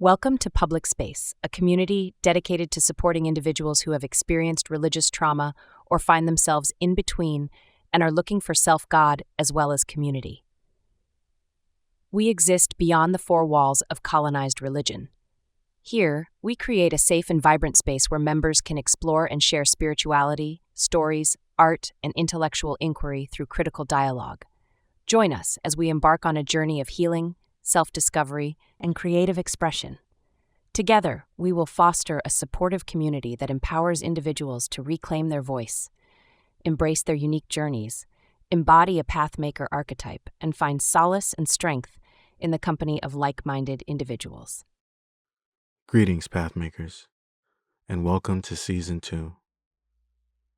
Welcome to Public Space, a community dedicated to supporting individuals who have experienced religious trauma or find themselves in between and are looking for self-God as well as community. We exist beyond the four walls of colonized religion. Here, we create a safe and vibrant space where members can explore and share spirituality, stories, art, and intellectual inquiry through critical dialogue. Join us as we embark on a journey of healing, self-discovery, and creative expression. Together, we will foster a supportive community that empowers individuals to reclaim their voice, embrace their unique journeys, embody a Path-Maker Archetype, and find solace and strength in the company of like-minded individuals. Greetings, Pathmakers, and welcome to Season 2.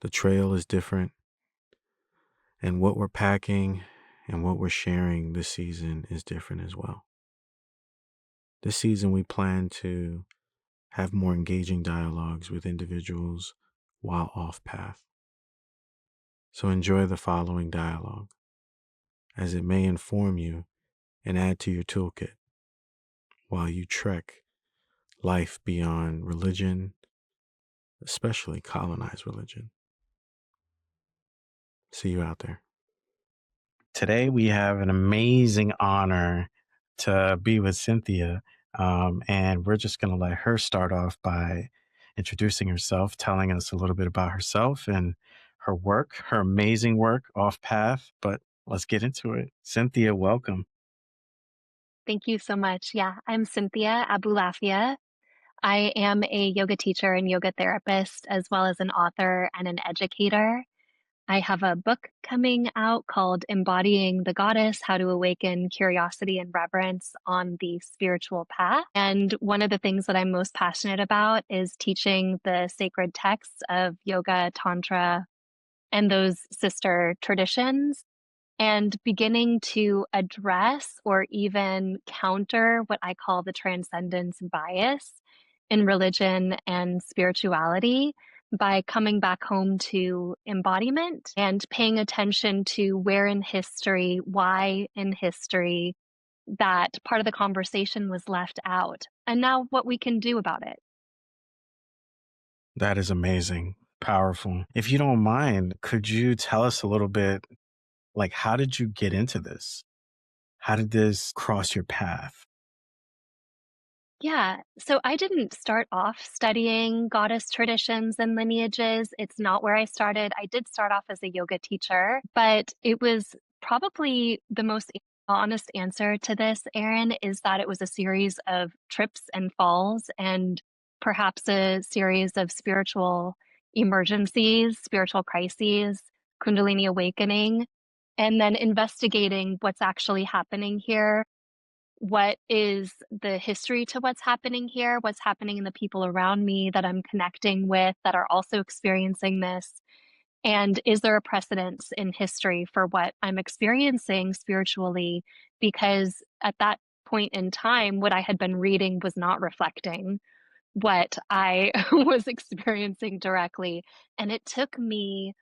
The trail is different, and what we're packing and what we're sharing this season is different as well. This season, we plan to have more engaging dialogues with individuals while off path. So enjoy the following dialogue, as it may inform you and add to your toolkit while you trek life beyond religion, especially colonized religion. See you out there. Today, we have an amazing honor to be with Cynthia, and we're just going to let her start off by introducing herself, telling us a little bit about herself and her work, her amazing work off path. But let's get into it. Cynthia, welcome. Thank you so much. Yeah, I'm Cynthia Abulafia. I am a yoga teacher and yoga therapist, as well as an author and an educator. I have a book coming out called Embodying the Goddess, How to Awaken Curiosity and Reverence on the Spiritual Path. And one of the things that I'm most passionate about is teaching the sacred texts of yoga, tantra, and those sister traditions, and beginning to address or even counter what I call the transcendence bias in religion and spirituality by coming back home to embodiment and paying attention to where in history, why in history that part of the conversation was left out, and now what we can do about it. That is amazing, powerful. If you don't mind, could you tell us a little bit, like, how did you get into this? How did this cross your path? Yeah, so I didn't start off studying goddess traditions and lineages. It's not where I started. I did start off as a yoga teacher, but it was probably the most honest answer to this, Erin, is that it was a series of trips and falls and perhaps a series of spiritual emergencies, spiritual crises, Kundalini awakening, and then investigating what's actually happening here. What is the history to what's happening here? What's happening in the people around me that I'm connecting with that are also experiencing this? And is there a precedence in history for what I'm experiencing spiritually? Because at that point in time, what I had been reading was not reflecting what I was experiencing directly. And it took me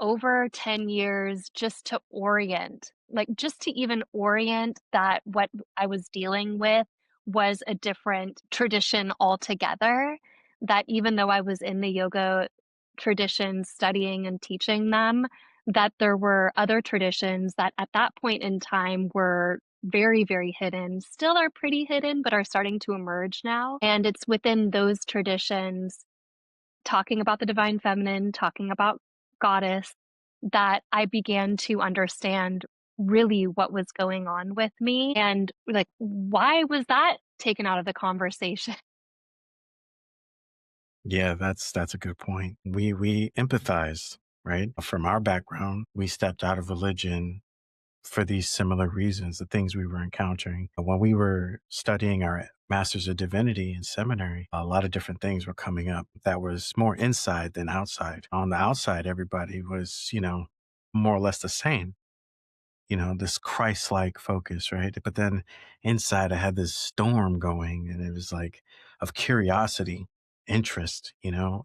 over 10 years just to orient, like, just to even orient that what I was dealing with was a different tradition altogether, that even though I was in the yoga tradition studying and teaching them, that there were other traditions that at that point in time were very, very hidden, still are pretty hidden, but are starting to emerge now. And it's within those traditions, talking about the divine feminine, talking about goddess, that I began to understand really what was going on with me and, like, why was that taken out of the conversation? Yeah, that's a good point. We empathize, right? From our background, we stepped out of religion for these similar reasons, the things we were encountering. When we were studying our Masters of Divinity in seminary, a lot of different things were coming up that was more inside than outside. On the outside, everybody was, more or less the same, this Christ-like focus, right? But then inside, I had this storm going, and it was like of curiosity, interest,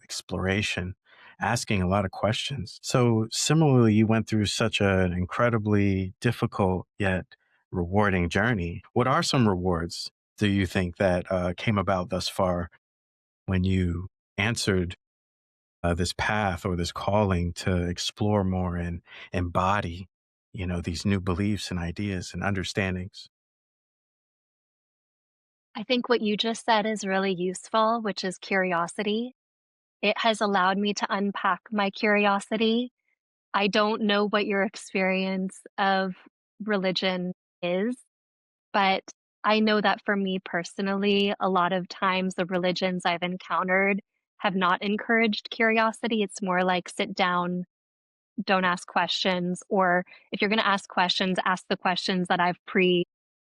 exploration, asking a lot of questions. So similarly, you went through such an incredibly difficult yet rewarding journey. What are some rewards do you think that came about thus far when you answered this path or this calling to explore more and embody, these new beliefs and ideas and understandings? I think what you just said is really useful, which is curiosity. It has allowed me to unpack my curiosity. I don't know what your experience of religion is, but I know that for me personally, a lot of times the religions I've encountered have not encouraged curiosity. It's more like sit down, don't ask questions, or if you're going to ask questions, ask the questions that I've pre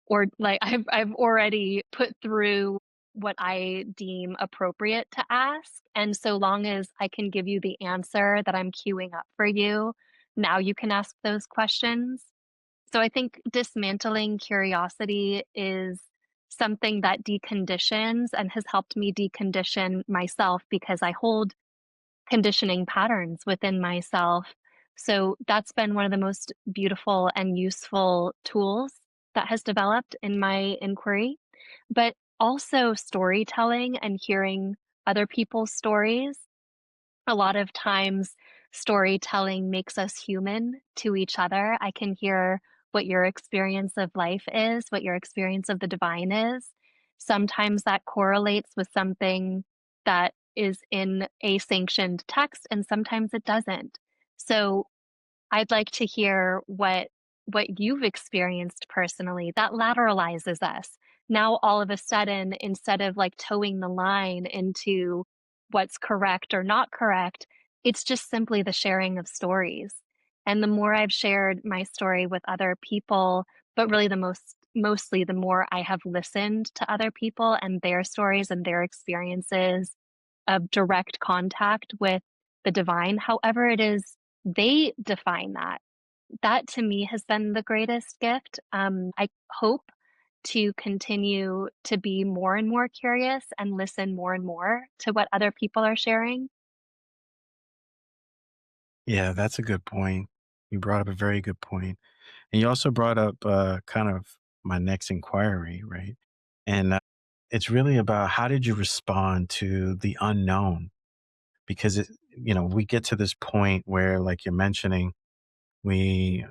or like I've already put through what I deem appropriate to ask. And so long as I can give you the answer that I'm queuing up for you, now you can ask those questions. So I think dismantling curiosity is something that deconditions and has helped me decondition myself because I hold conditioning patterns within myself. So that's been one of the most beautiful and useful tools that has developed in my inquiry. But also storytelling and hearing other people's stories. A lot of times, storytelling makes us human to each other. I can hear what your experience of life is, what your experience of the divine is. Sometimes that correlates with something that is in a sanctioned text, and sometimes it doesn't. So I'd like to hear what you've experienced personally that lateralizes us. Now, all of a sudden, instead of like towing the line into what's correct or not correct, it's just simply the sharing of stories. And the more I've shared my story with other people, but really mostly the more I have listened to other people and their stories and their experiences of direct contact with the divine, however it is they define that. That to me has been the greatest gift. I hope to continue to be more and more curious and listen more and more to what other people are sharing. Yeah, that's a good point. You brought up a very good point. And you also brought up kind of my next inquiry, right? And it's really about how did you respond to the unknown? Because we get to this point where, like you're mentioning, we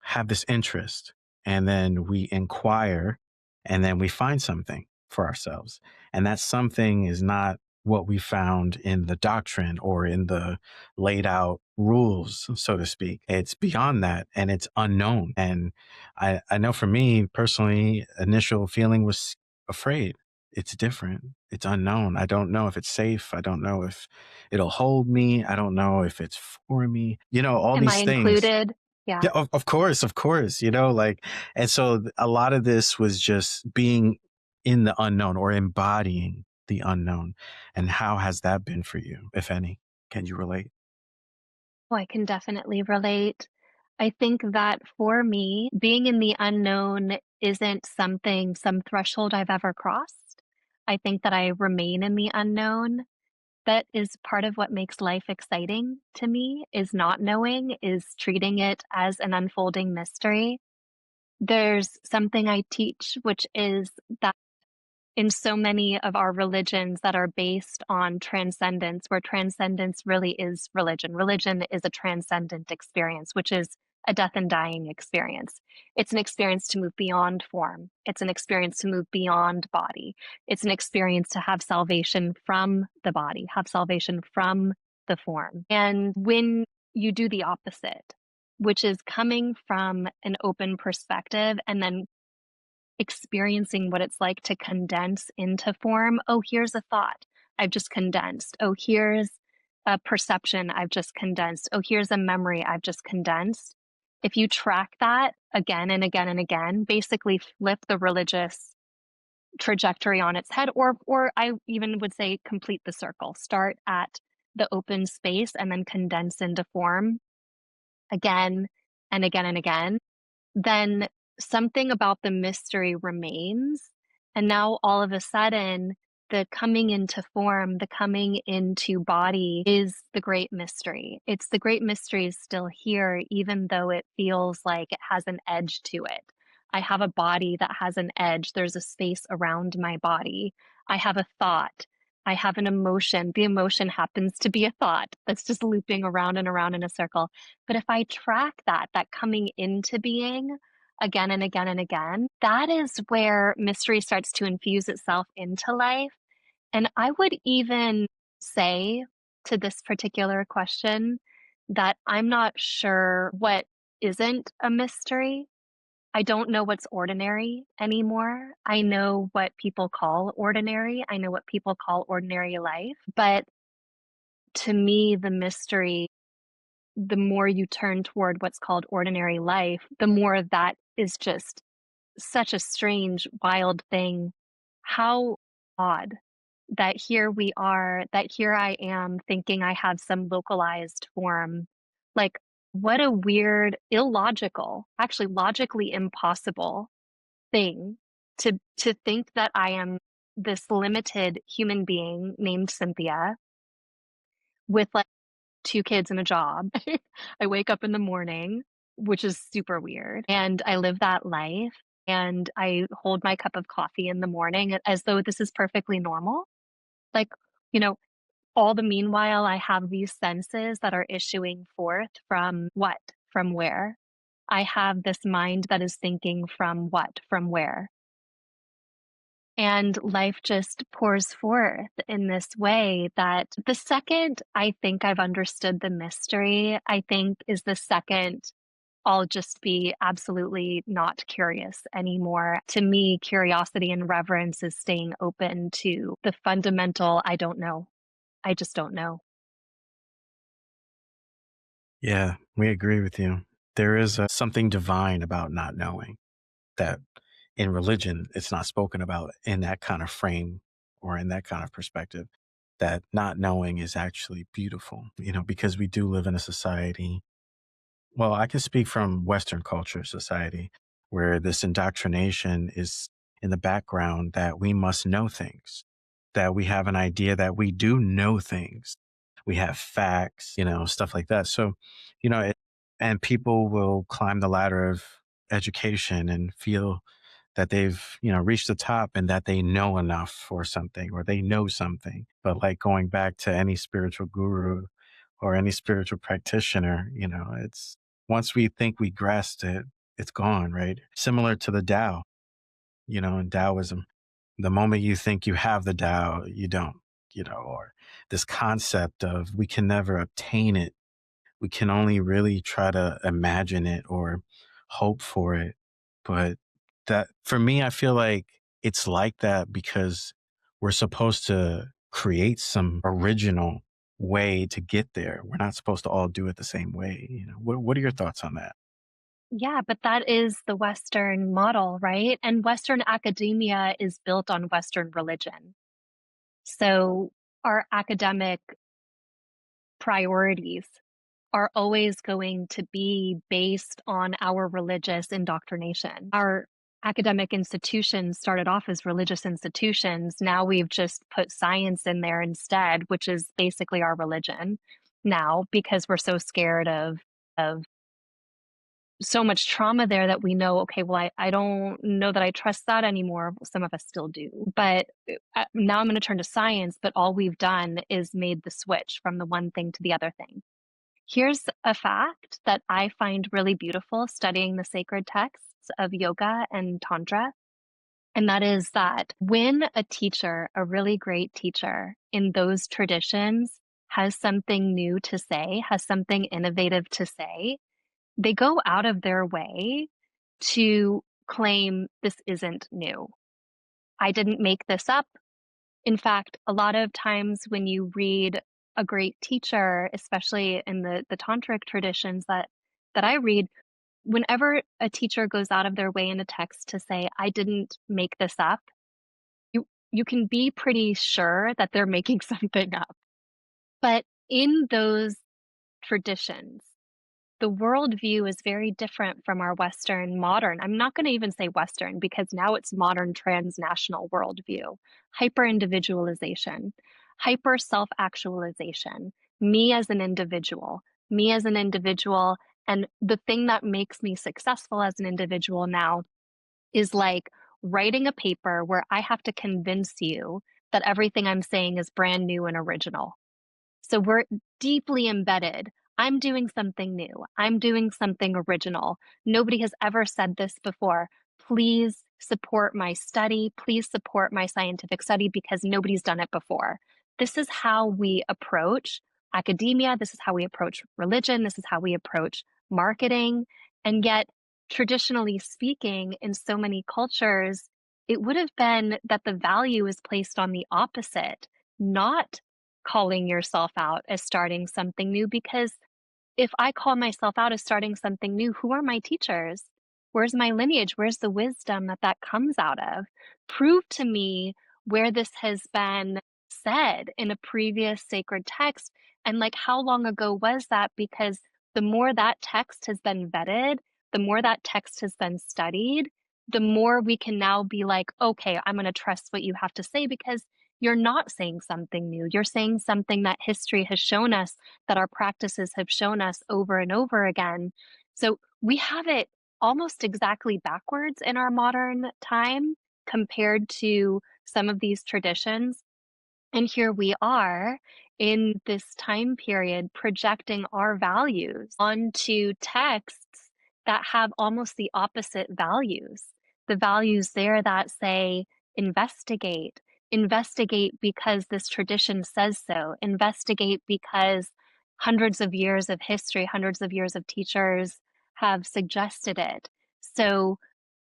have this interest and then we inquire and then we find something for ourselves. And that something is not what we found in the doctrine or in the laid out rules, so to speak. It's beyond that and it's unknown. And I know for me personally, initial feeling was afraid. It's different. It's unknown. I don't know if it's safe. I don't know if it'll hold me. I don't know if it's for me. All Am I these things. included? Yeah. Yeah, of course, of course, like, and so a lot of this was just being in the unknown or embodying the unknown. And how has that been for you, if any? Can you relate? Oh, I can definitely relate. I think that for me, being in the unknown isn't some threshold I've ever crossed. I think that I remain in the unknown. That is part of what makes life exciting to me, is not knowing, is treating it as an unfolding mystery. There's something I teach, which is that in so many of our religions that are based on transcendence, where transcendence really is religion. Religion is a transcendent experience, which is a death and dying experience. It's an experience to move beyond form. It's an experience to move beyond body. It's an experience to have salvation from the body, have salvation from the form. And when you do the opposite, which is coming from an open perspective and then experiencing what it's like to condense into form. Oh, here's a thought I've just condensed. Oh, here's a perception I've just condensed. Oh, here's a memory I've just condensed. If you track that again and again and again, basically flip the religious trajectory on its head, or I even would say complete the circle. Start at the open space and then condense into form again and again and again, then something about the mystery remains. And now all of a sudden, the coming into form, the coming into body is the great mystery. It's the great mystery is still here, even though it feels like it has an edge to it. I have a body that has an edge. There's a space around my body. I have a thought. I have an emotion. The emotion happens to be a thought that's just looping around and around in a circle. But if I track that coming into being again and again and again, that is where mystery starts to infuse itself into life. And I would even say to this particular question that I'm not sure what isn't a mystery. I don't know what's ordinary anymore. I know what people call ordinary. I know what people call ordinary life. But to me, the mystery, the more you turn toward what's called ordinary life, the more that is just such a strange, wild thing. How odd that here we are, that here I am thinking I have some localized form. Like, what a weird, illogical, actually logically impossible thing to think that I am this limited human being named Cynthia with like two kids and a job. I wake up in the morning, which is super weird, and I live that life, and I hold my cup of coffee in the morning as though this is perfectly normal. Like, you know, all the meanwhile, I have these senses that are issuing forth from what? From where? I have this mind that is thinking from what? From where? And life just pours forth in this way that the second I think I've understood the mystery, I think is the second I'll just be absolutely not curious anymore. To me, curiosity and reverence is staying open to the fundamental I don't know. I just don't know. Yeah, we agree with you. There is something divine about not knowing that in religion, it's not spoken about in that kind of frame or in that kind of perspective. That not knowing is actually beautiful, because we do live in a society. Well, I can speak from Western culture society where this indoctrination is in the background that we must know things, that we have an idea that we do know things. We have facts, stuff like that. So, and people will climb the ladder of education and feel that they've, reached the top and that they know enough for something or they know something. But like going back to any spiritual guru or any spiritual practitioner, it's once we think we grasped it, it's gone, right? Similar to the Tao, in Taoism, the moment you think you have the Tao, you don't, or this concept of we can never obtain it. We can only really try to imagine it or hope for it. But that for me, I feel like it's like that because we're supposed to create some original way to get there. We're not supposed to all do it the same way. What are your thoughts on that? Yeah, but that is the Western model, right? And Western academia is built on Western religion. So our academic priorities are always going to be based on our religious indoctrination. Our academic institutions started off as religious institutions. Now we've just put science in there instead, which is basically our religion now because we're so scared of so much trauma there that we know, okay, well, I don't know that I trust that anymore. Some of us still do. But now I'm going to turn to science, but all we've done is made the switch from the one thing to the other thing. Here's a fact that I find really beautiful studying the sacred texts of yoga and tantra. And that is that when a teacher, a really great teacher in those traditions, has something new to say, has something innovative to say, they go out of their way to claim this isn't new. I didn't make this up. In fact, a lot of times when you read a great teacher, especially in the tantric traditions that I read, whenever a teacher goes out of their way in a text to say, I didn't make this up, you can be pretty sure that they're making something up. But in those traditions, the worldview is very different from our Western modern. I'm not going to even say Western because now it's modern transnational worldview. Hyper individualization, hyper self actualization, me as an individual, me as an individual. And the thing that makes me successful as an individual now is like writing a paper where I have to convince you that everything I'm saying is brand new and original. So we're deeply embedded. I'm doing something new. I'm doing something original. Nobody has ever said this before. Please support my study. Please support my scientific study because nobody's done it before. This is how we approach academia. This is how we approach religion. This is how we approach marketing. And yet, traditionally speaking, in so many cultures, it would have been that the value is placed on the opposite, not calling yourself out as starting something new, because if I call myself out as starting something new, who are my teachers? Where's my lineage? Where's the wisdom that that comes out of? Prove to me where this has been said in a previous sacred text. And like, how long ago was that? Because the more that text has been vetted, the more that text has been studied, the more we can now be like, okay, I'm going to trust what you have to say because you're not saying something new. You're saying something that history has shown us, that our practices have shown us over and over again. So we have it almost exactly backwards in our modern time compared to some of these traditions. And here we are in this time period projecting our values onto texts that have almost the opposite values. The values there that say, investigate, investigate because this tradition says so, investigate because hundreds of years of history, hundreds of years of teachers have suggested it. So,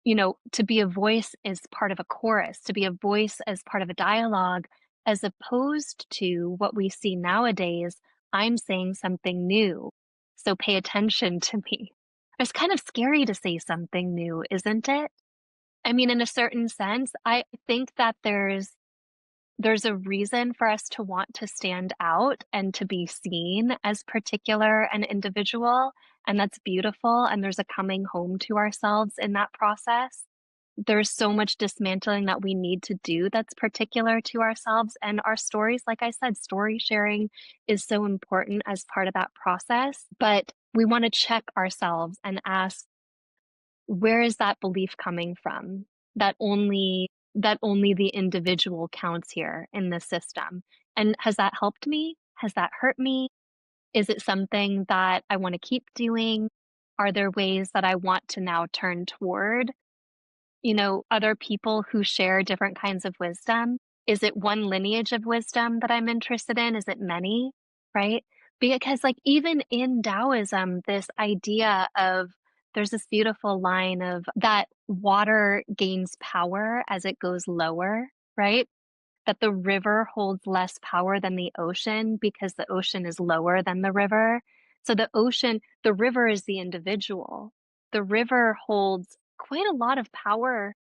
to be a voice is part of a chorus, to be a voice as part of a dialogue, as opposed to what we see nowadays, I'm saying something new, so pay attention to me. It's kind of scary to say something new, isn't it? I mean, in a certain sense, I think that there's a reason for us to want to stand out and to be seen as particular and individual, and that's beautiful, and there's a coming home to ourselves in that process. There's so much dismantling that we need to do that's particular to ourselves and our stories. Like I said, story sharing is so important as part of that process, but we want to check ourselves and ask, where is that belief coming from? That only the individual counts here in this system. And has that helped me? Has that hurt me? Is it something that I want to keep doing? Are there ways that I want to now turn toward other people who share different kinds of wisdom? Is it one lineage of wisdom that I'm interested in? Is it many? Right? Because, like, even in Taoism, this idea of there's this beautiful line of that water gains power as it goes lower, right? That the river holds less power than the ocean because the ocean is lower than the river. So the river is the individual. The river holds quite a lot of power,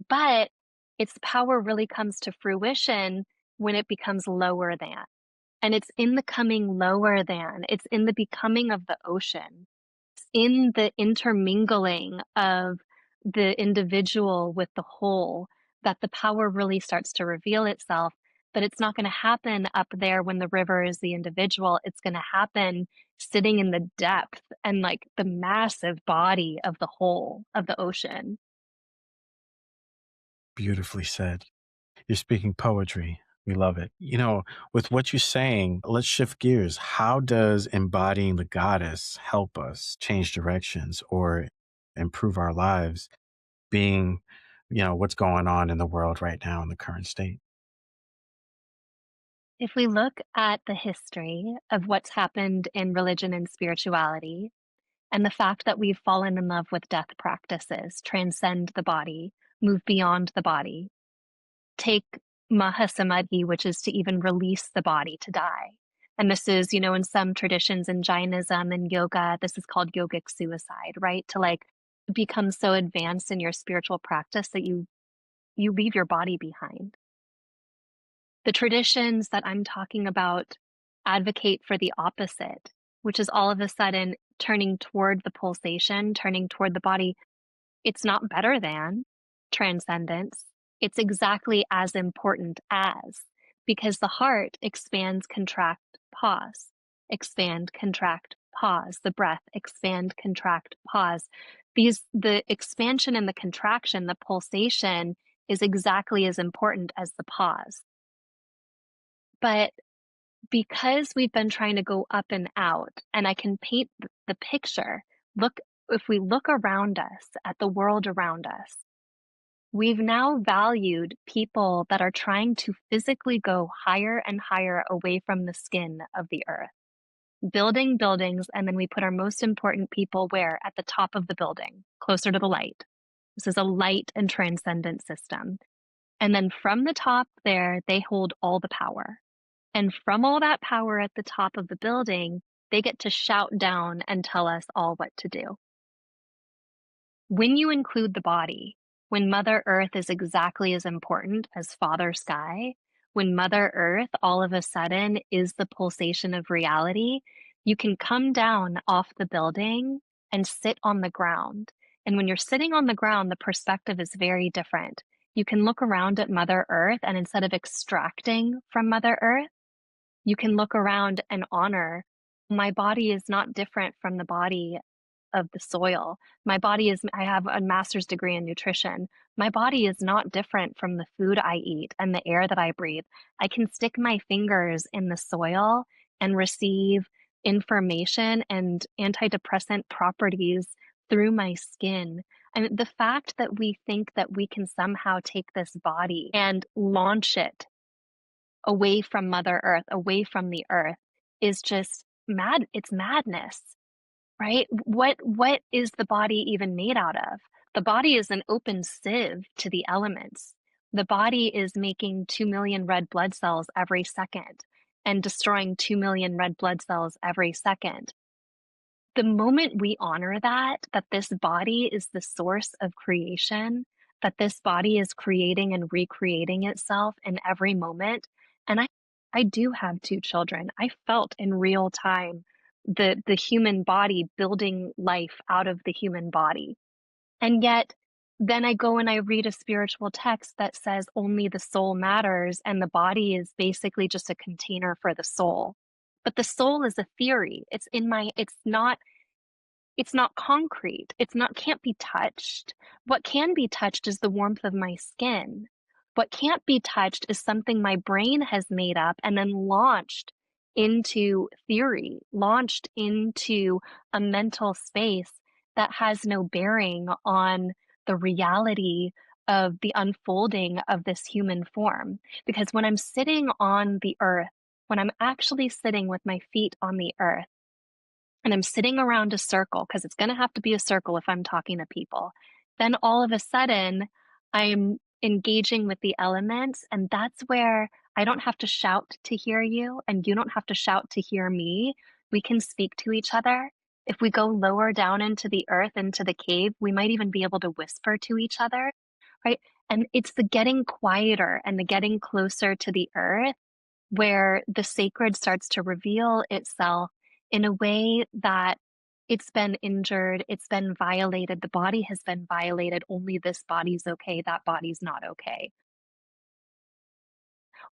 but its power really comes to fruition when it becomes lower than. And it's in the coming lower than, it's in the becoming of the ocean, it's in the intermingling of the individual with the whole that the power really starts to reveal itself. But it's not going to happen up there when the river is the individual. It's going to happen sitting in the depth and like the massive body of the whole of the ocean. Beautifully said. You're speaking poetry. We love it. With what you're saying, let's shift gears. How does embodying the goddess help us change directions or improve our lives, being, what's going on in the world right now in the current state? If we look at the history of what's happened in religion and spirituality, and the fact that we've fallen in love with death practices, transcend the body, move beyond the body, take Mahasamadhi, which is to even release the body to die. And this is, in some traditions in Jainism and yoga, this is called yogic suicide, right? To like become so advanced in your spiritual practice that you leave your body behind. The traditions that I'm talking about advocate for the opposite, which is all of a sudden turning toward the pulsation, turning toward the body. It's not better than transcendence. It's exactly as important as, because the heart expands, contract, pause, expand, contract, pause, the breath, expand, contract, pause. The expansion and the contraction, the pulsation is exactly as important as the pause. But because we've been trying to go up and out, and I can paint the picture, if we look around us at the world around us, we've now valued people that are trying to physically go higher and higher away from the skin of the earth, building buildings, and then we put our most important people where? At the top of the building, closer to the light. This is a light and transcendent system. And then from the top there, they hold all the power. And from all that power at the top of the building, they get to shout down and tell us all what to do. When you include the body, when Mother Earth is exactly as important as Father Sky, when Mother Earth all of a sudden is the pulsation of reality, you can come down off the building and sit on the ground. And when you're sitting on the ground, the perspective is very different. You can look around at Mother Earth, and instead of extracting from Mother Earth, you can look around and honor, my body is not different from the body of the soil. I have a master's degree in nutrition. My body is not different from the food I eat and the air that I breathe. I can stick my fingers in the soil and receive information and antidepressant properties through my skin. And the fact that we think that we can somehow take this body and launch it away from Mother Earth, away from the earth, is just mad. It's madness, right? What is the body even made out of? The body is an open sieve to the elements. The body is making 2 million red blood cells every second and destroying 2 million red blood cells every second. The moment we honor that this body is the source of creation, that this body is creating and recreating itself in every moment. And I do have 2 children. I felt in real time the human body building life out of the human body. And yet, then I go and I read a spiritual text that says only the soul matters and the body is basically just a container for the soul. But the soul is a theory. It's not concrete. Can't be touched. What can be touched is the warmth of my skin. What can't be touched is something my brain has made up and then launched into theory, launched into a mental space that has no bearing on the reality of the unfolding of this human form. Because when I'm sitting on the earth, when I'm actually sitting with my feet on the earth, and I'm sitting around a circle, because it's going to have to be a circle if I'm talking to people, then all of a sudden I'm engaging with the elements. And that's where I don't have to shout to hear you, and you don't have to shout to hear me. We can speak to each other. If we go lower down into the earth, into the cave, we might even be able to whisper to each other, right? And it's the getting quieter and the getting closer to the earth where the sacred starts to reveal itself in a way that it's been injured, it's been violated, the body has been violated, only this body's okay, that body's not okay.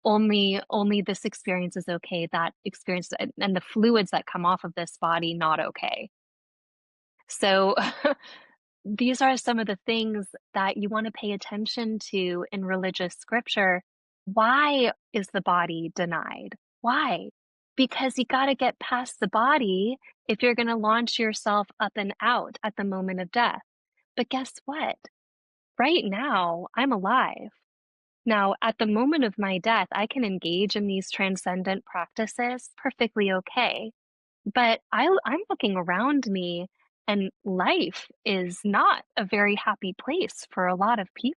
Only this experience is okay, that experience and the fluids that come off of this body not okay. So these are some of the things that you want to pay attention to in religious scripture. Why is the body denied? Why? Because you got to get past the body if you're going to launch yourself up and out at the moment of death. But guess what? Right now, I'm alive. Now, at the moment of my death, I can engage in these transcendent practices perfectly okay. But I'm looking around me, and life is not a very happy place for a lot of people.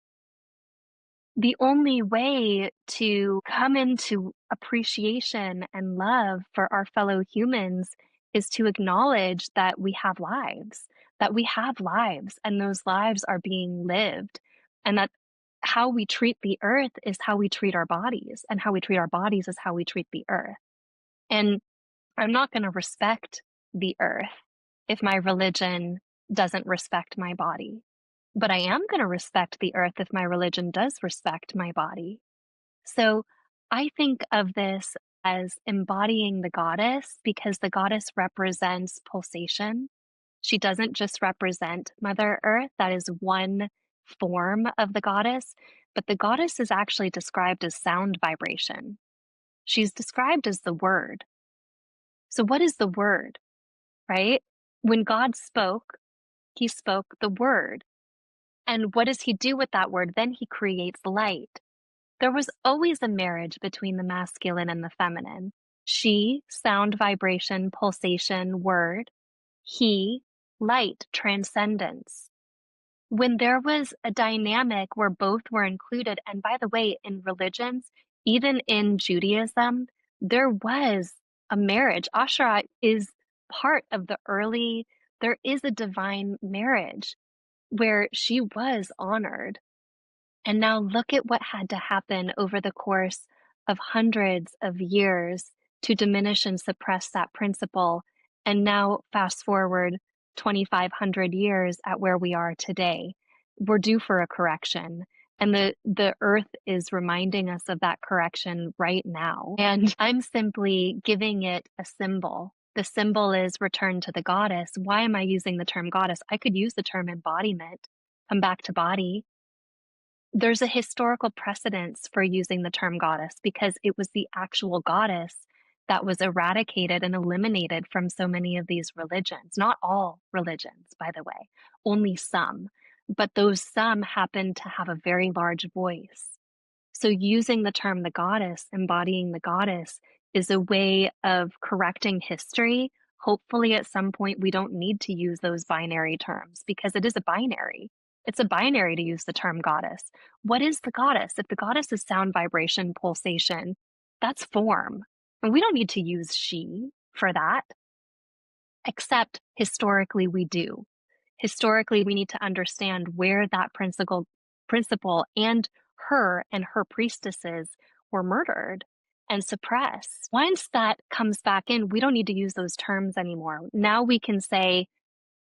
The only way to come into appreciation and love for our fellow humans is to acknowledge that we have lives, and those lives are being lived, and that how we treat the earth is how we treat our bodies, and how we treat our bodies is how we treat the earth. And I'm not going to respect the earth if my religion doesn't respect my body. But I am going to respect the earth if my religion does respect my body. So I think of this as embodying the goddess because the goddess represents pulsation. She doesn't just represent Mother Earth, that is one form of the goddess, but the goddess is actually described as sound vibration. She's described as the word. So, what is the word, right? When God spoke, he spoke the word. And what does he do with that word? Then he creates light. There was always a marriage between the masculine and the feminine. She, sound, vibration, pulsation, word. He, light, transcendence. When there was a dynamic where both were included, and by the way, in religions, even in Judaism, there was a marriage. Asherah is part of the early, there is a divine marriage where she was honored. And now look at what had to happen over the course of hundreds of years to diminish and suppress that principle. And now fast forward 2,500 years at where we are today. We're due for a correction. And the earth is reminding us of that correction right now. And I'm simply giving it a symbol. The symbol is return to the goddess. Why am I using the term goddess? I could use the term embodiment, come back to body. There's a historical precedence for using the term goddess because it was the actual goddess that was eradicated and eliminated from so many of these religions. Not all religions, by the way, only some. But those some happen to have a very large voice. So using the term the goddess, embodying the goddess, is a way of correcting history. Hopefully, at some point, we don't need to use those binary terms because it is a binary. It's a binary to use the term goddess. What is the goddess? If the goddess is sound, vibration, pulsation, that's form. And we don't need to use she for that, except historically we do. Historically, we need to understand where that principle and her priestesses were murdered and suppressed. Once that comes back in, we don't need to use those terms anymore. Now we can say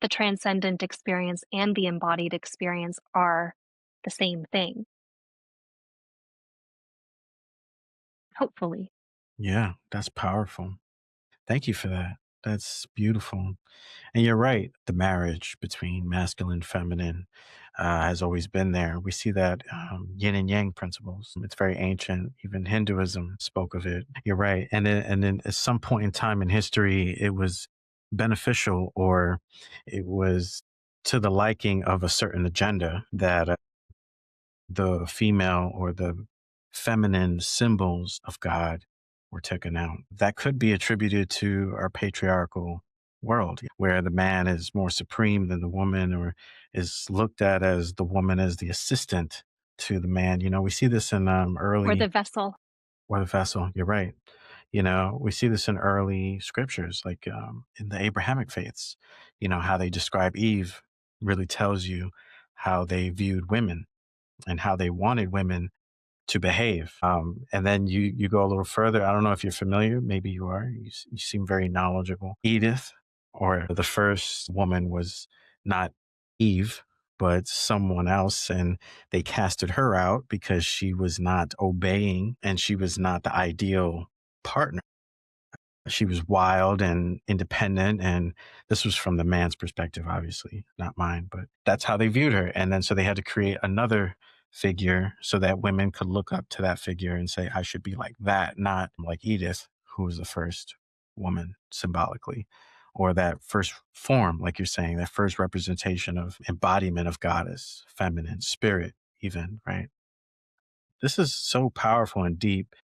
the transcendent experience and the embodied experience are the same thing. Hopefully. Yeah, that's powerful. Thank you for that. That's beautiful. And you're right. The marriage between masculine and feminine has always been there. We see that yin and yang principles. It's very ancient. Even Hinduism spoke of it. You're right. And then at some point in time in history, it was beneficial or it was to the liking of a certain agenda that the female or the feminine symbols of God were taken out. That could be attributed to our patriarchal world where the man is more supreme than the woman or is looked at as the woman as the assistant to the man. We see this in Or the early, vessel. or the vessel. You're right. We see this in early scriptures, like in the Abrahamic faiths, how they describe Eve really tells you how they viewed women and how they wanted women to behave. And then you go a little further. I don't know if you're familiar. Maybe you are. You seem very knowledgeable. Edith, or the first woman, was not Eve, but someone else. And they casted her out because she was not obeying and she was not the ideal partner. She was wild and independent. And this was from the man's perspective, obviously, not mine, but that's how they viewed her. And then so they had to create another figure so that women could look up to that figure and say, I should be like that, not like Edith, who was the first woman symbolically, or that first form, like you're saying, that first representation of embodiment of goddess, feminine, spirit, even, right? This is so powerful and deep.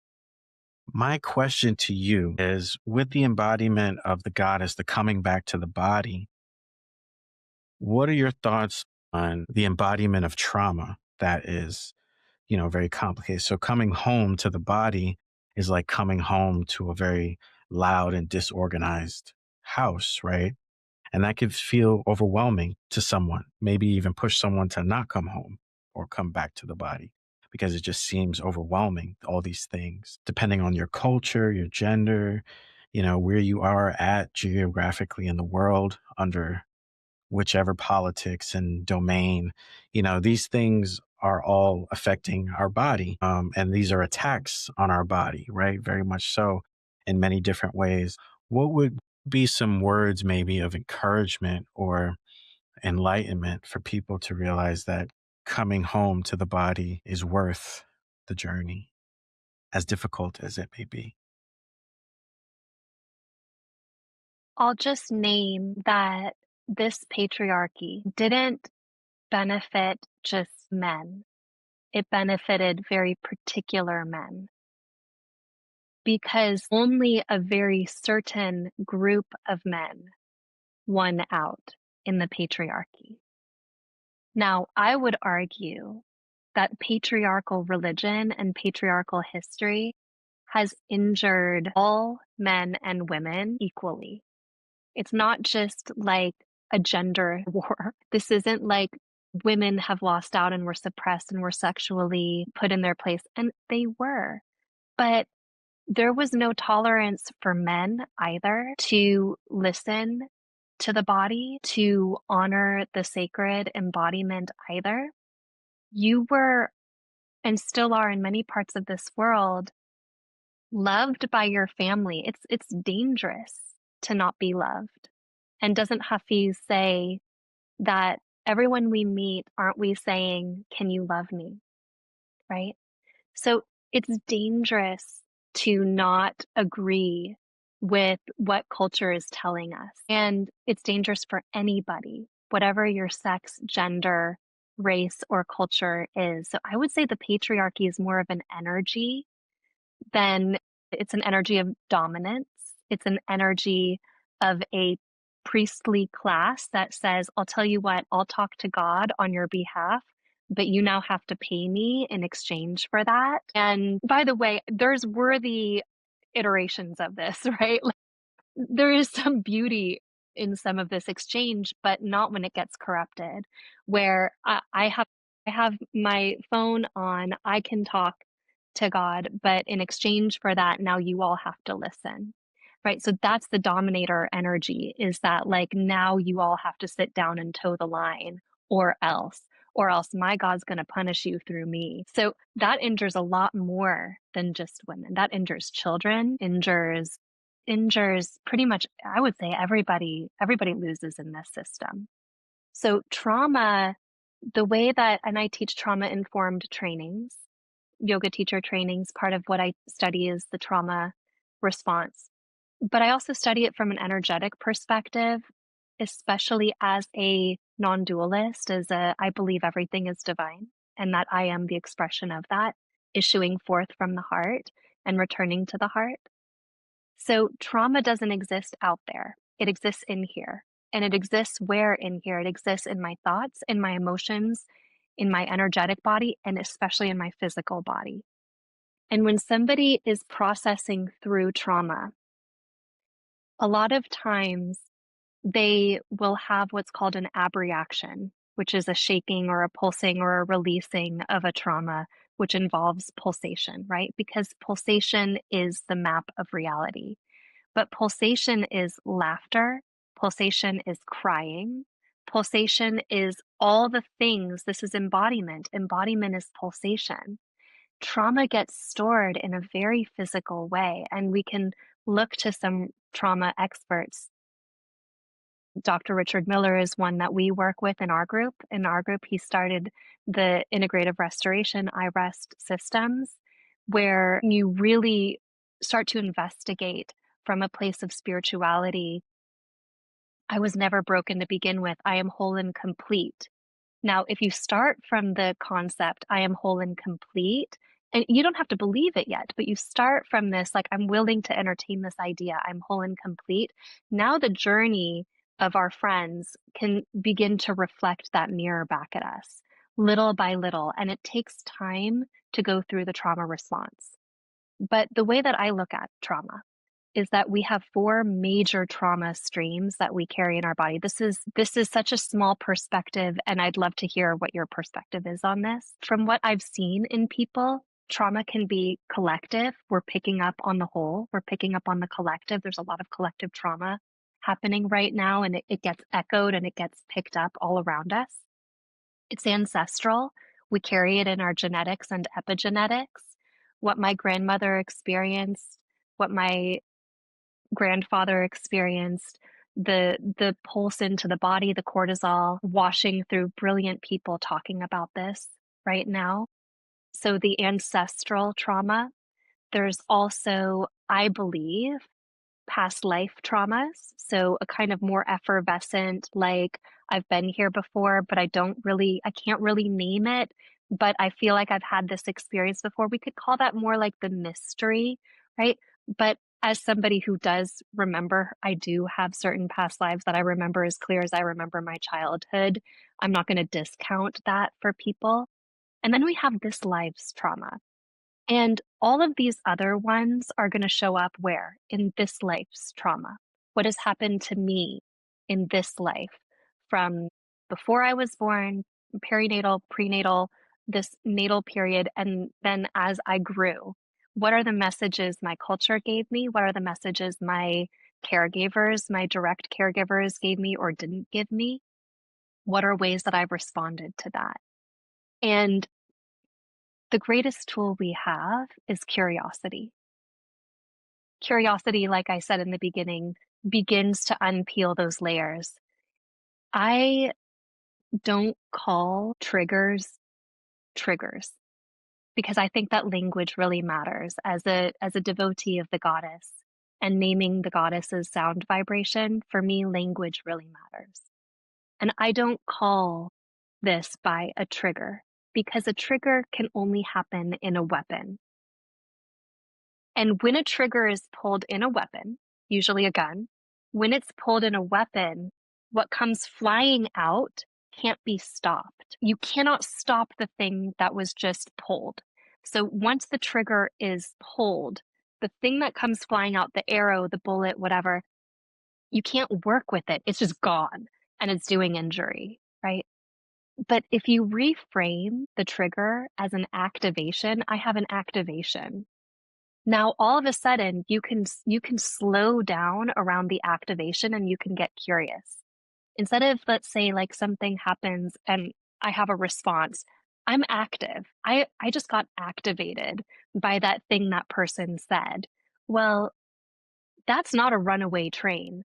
My question to you is, with the embodiment of the goddess, the coming back to the body, what are your thoughts on the embodiment of trauma that is, very complicated? So coming home to the body is like coming home to a very loud and disorganized house, right? And that could feel overwhelming to someone, maybe even push someone to not come home or come back to the body because it just seems overwhelming, all these things, depending on your culture, your gender, where you are at geographically in the world under whichever politics and domain, these things are all affecting our body. And these are attacks on our body, right? Very much so in many different ways. What would be some words maybe of encouragement or enlightenment for people to realize that coming home to the body is worth the journey, as difficult as it may be? I'll just name that this patriarchy didn't benefit just men. It benefited very particular men because only a very certain group of men won out in the patriarchy. Now, I would argue that patriarchal religion and patriarchal history has injured all men and women equally. It's not just like a gender war. This isn't like women have lost out and were suppressed and were sexually put in their place, and they were. But there was no tolerance for men either to listen to the body, to honor the sacred embodiment either. You were, and still are in many parts of this world, loved by your family. It's dangerous to not be loved. And doesn't Hafiz say that everyone we meet, aren't we saying, can you love me? Right? So it's dangerous to not agree with what culture is telling us. And it's dangerous for anybody, whatever your sex, gender, race, or culture is. So I would say the patriarchy is more of an energy than it's an energy of dominance. It's an energy of a priestly class that says, I'll tell you what, I'll talk to God on your behalf, but you now have to pay me in exchange for that. And by the way, there's worthy iterations of this, right? Like, there is some beauty in some of this exchange, but not when it gets corrupted, where I have my phone on, I can talk to God, but in exchange for that, now you all have to listen. Right. So that's the dominator energy, is that like now you all have to sit down and toe the line, or else my God's going to punish you through me. So that injures a lot more than just women. That injures children, injures pretty much, I would say everybody loses in this system. So trauma, the way that, and I teach trauma informed trainings, yoga teacher trainings, part of what I study is the trauma response. But I also study it from an energetic perspective, especially as a non-dualist, I believe everything is divine and that I am the expression of that, issuing forth from the heart and returning to the heart. So trauma doesn't exist out there. It exists in here. And it exists where in here? It exists in my thoughts, in my emotions, in my energetic body, and especially in my physical body. And when somebody is processing through trauma, a lot of times they will have what's called an abreaction, which is a shaking or a pulsing or a releasing of a trauma, which involves pulsation, right? Because pulsation is the map of reality. But pulsation is laughter, pulsation is crying, pulsation is all the things. This is embodiment. Embodiment is pulsation. Trauma gets stored in a very physical way, and we can look to some trauma experts. Dr. Richard Miller is one that we work with in our group. In our group, he started the integrative restoration I-REST systems, where you really start to investigate from a place of spirituality. I was never broken to begin with. I am whole and complete. Now, if you start from the concept, I am whole and complete, and you don't have to believe it yet, but you start from this, like, I'm willing to entertain this idea, I'm whole and complete. Now the journey of our friends can begin to reflect that mirror back at us little by little. And it takes time to go through the trauma response. But the way that I look at trauma is that we have 4 major trauma streams that we carry in our body. This is such a small perspective, and I'd love to hear what your perspective is on this. From what I've seen in people, trauma can be collective. We're picking up on the whole. We're picking up on the collective. There's a lot of collective trauma happening right now, and it gets echoed and it gets picked up all around us. It's ancestral. We carry it in our genetics and epigenetics. What my grandmother experienced, what my grandfather experienced, the pulse into the body, the cortisol washing through brilliant people talking about this right now. So the ancestral trauma, there's also, I believe, past life traumas. So a kind of more effervescent, like I've been here before, but I can't really name it, but I feel like I've had this experience before. We could call that more like the mystery, right? But as somebody who does remember, I do have certain past lives that I remember as clear as I remember my childhood. I'm not going to discount that for people. And then we have this life's trauma. And all of these other ones are going to show up where? In this life's trauma. What has happened to me in this life from before I was born, perinatal, prenatal, this natal period, and then as I grew. What are the messages my culture gave me? What are the messages my caregivers, my direct caregivers gave me or didn't give me? What are ways that I've responded to that? And the greatest tool we have is curiosity. Curiosity, like I said in the beginning, begins to unpeel those layers. I don't call triggers triggers because I think that language really matters as a devotee of the goddess and naming the goddess's sound vibration. For me, language really matters. And I don't call this by a trigger because a trigger can only happen in a weapon. And when a trigger is pulled in a weapon, usually a gun, when it's pulled in a weapon, what comes flying out can't be stopped. You cannot stop the thing that was just pulled. So once the trigger is pulled, the thing that comes flying out, the arrow, the bullet, whatever, you can't work with it. It's just gone and it's doing injury, right? But if you reframe the trigger as an activation, I have an activation. Now, all of a sudden, you can slow down around the activation and you can get curious. Instead of, let's say, like something happens and I have a response, I'm active. I just got activated by that thing that person said. Well, that's not a runaway train.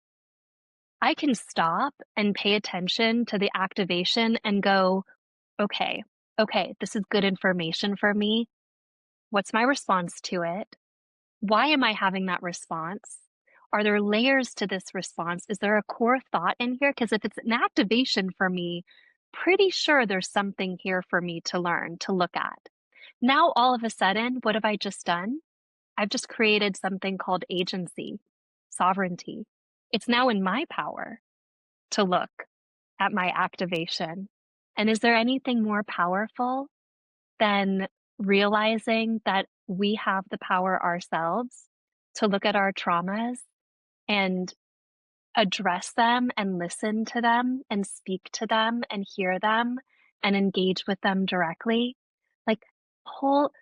I can stop and pay attention to the activation and go, okay, this is good information for me. What's my response to it? Why am I having that response? Are there layers to this response? Is there a core thought in here? Because if it's an activation for me, pretty sure there's something here for me to learn, to look at. Now, all of a sudden, what have I just done? I've just created something called agency, sovereignty. It's now in my power to look at my activation. And is there anything more powerful than realizing that we have the power ourselves to look at our traumas and address them and listen to them and speak to them and hear them and engage with them directly? Like whole,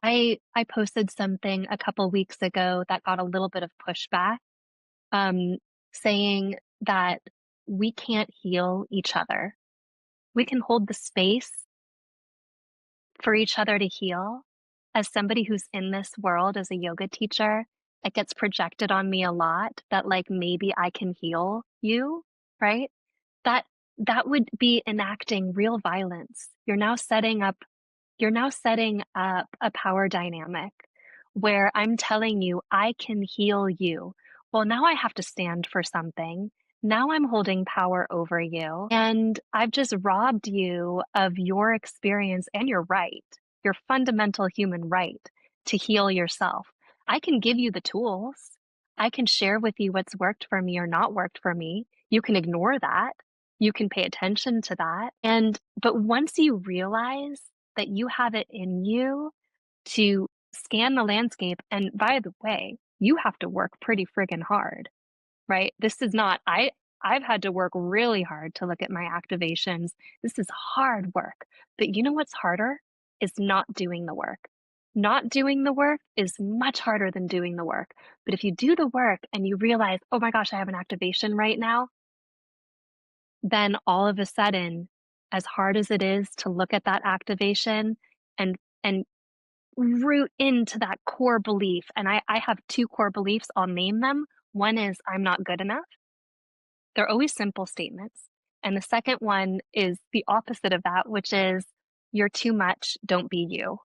I posted something a couple weeks ago that got a little bit of pushback, saying that we can't heal each other. We can hold the space for each other to heal. As somebody who's in this world as a yoga teacher, it gets projected on me a lot that like maybe I can heal you, right? That would be enacting real violence. You're now setting up a power dynamic where I'm telling you I can heal you. Well, now I have to stand for something. Now I'm holding power over you, and I've just robbed you of your experience and your right, your fundamental human right to heal yourself. I can give you the tools. I can share with you what's worked for me or not worked for me. You can ignore that. You can pay attention to that. But once you realize that you have it in you to scan the landscape, and by the way, you have to work pretty friggin' hard, right? This is not, I've had to work really hard to look at my activations. This is hard work. But you know what's harder? Is not doing the work. Not doing the work is much harder than doing the work. But if you do the work and you realize, oh my gosh, I have an activation right now, then all of a sudden, as hard as it is to look at that activation and root into that core belief, and I have two core beliefs, I'll name them. One is, I'm not good enough. They're always simple statements. And the second one is the opposite of that, which is, you're too much, don't be you.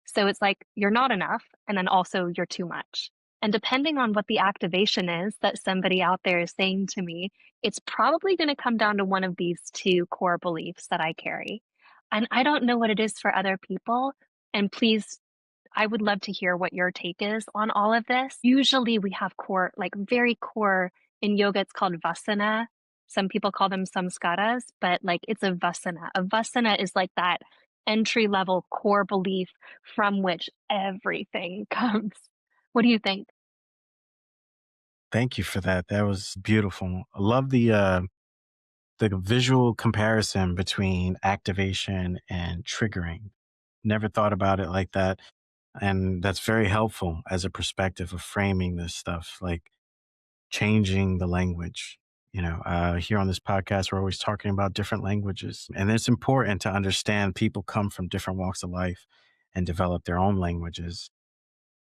So it's like, you're not enough, and then also you're too much. And depending on what the activation is that somebody out there is saying to me, it's probably going to come down to one of these two core beliefs that I carry. And I don't know what it is for other people. And please, I would love to hear what your take is on all of this. Usually we have core, like very core in yoga, it's called vasana. Some people call them samskaras, but like it's a vasana. A vasana is like that entry level core belief from which everything comes. What do you think? Thank you for that. That was beautiful. I love the visual comparison between activation and triggering. Never thought about it like that. And that's very helpful as a perspective of framing this stuff, like changing the language. Here on this podcast, we're always talking about different languages. And it's important to understand people come from different walks of life and develop their own languages.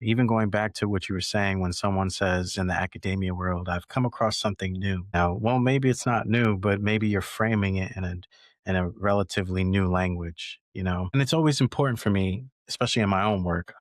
Even going back to what you were saying, when someone says in the academia world, I've come across something new. Now, well, maybe it's not new, but maybe you're framing it in a relatively new language. And it's always important for me, especially in my own work,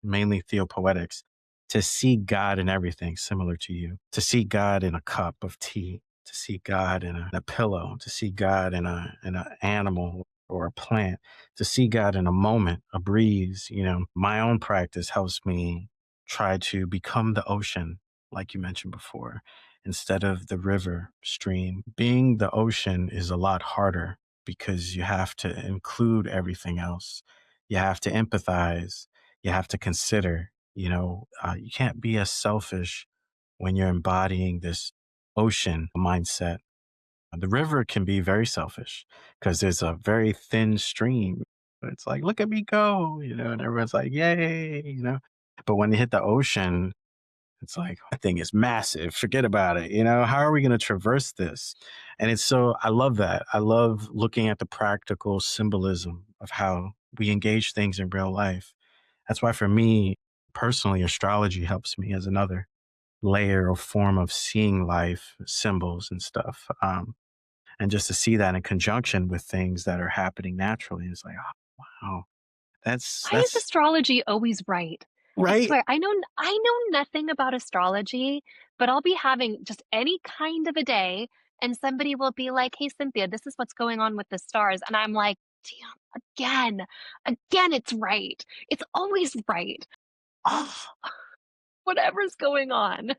mainly theopoetics, to see God in everything, similar to you, to see God in a cup of tea, to see God in a pillow, to see God in an animal or a plant, to see God in a moment, a breeze. My own practice helps me try to become the ocean, like you mentioned before, instead of the river stream. Being the ocean is a lot harder because you have to include everything else. You have to empathize. You have to consider, you can't be as selfish when you're embodying this ocean mindset. The river can be very selfish because there's a very thin stream. It's like, look at me go, and everyone's like, yay. But when you hit the ocean, it's like, that thing is massive. Forget about it. How are we going to traverse this? And I love that. I love looking at the practical symbolism of how we engage things in real life. That's why for me, personally, astrology helps me as another layer or form of seeing life, symbols and stuff. And just to see that in conjunction with things that are happening naturally, it's like, oh, wow, Why is that's astrology always right? I right. swear, I know nothing about astrology, but I'll be having just any kind of a day, and somebody will be like, "Hey, Cynthia, this is what's going on with the stars," and I'm like, "Damn, again, it's right. It's always right. Oh, whatever's going on."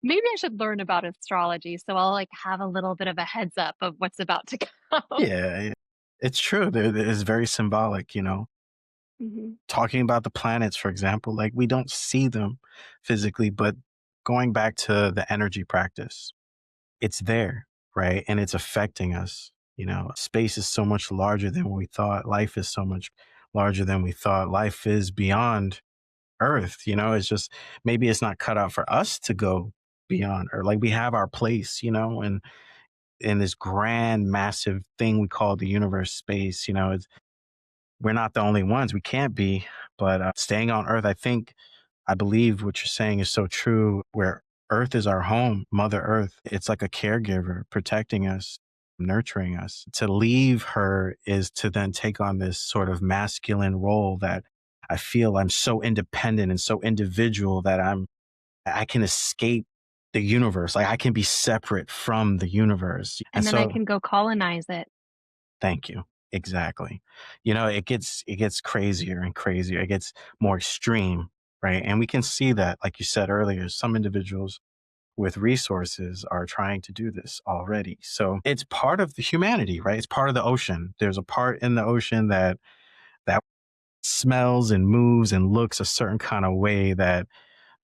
Maybe I should learn about astrology so I'll like have a little bit of a heads up of what's about to come. Yeah, it's true. It's very symbolic, Mhm. talking about the planets, for example, like we don't see them physically, but going back to the energy practice, it's there, right? And it's affecting us. Space is so much larger than we thought. Life is so much larger than we thought. Life is beyond Earth. It's just, maybe it's not cut out for us to go beyond Earth. Like we have our place, and in this grand, massive thing we call the universe, space. We're not the only ones. We can't be. But staying on Earth, I believe what you're saying is so true, where Earth is our home, Mother Earth. It's like a caregiver protecting us, nurturing us. To leave her is to then take on this sort of masculine role that I feel I'm so independent and so individual that I can escape the universe. Like I can be separate from the universe. And And then I so can go colonize it. thank you. Exactly. It gets crazier and crazier. It gets more extreme, right? And we can see that, like you said earlier, some individuals with resources are trying to do this already. So it's part of the humanity, right? It's part of the ocean. There's a part in the ocean that smells and moves and looks a certain kind of way that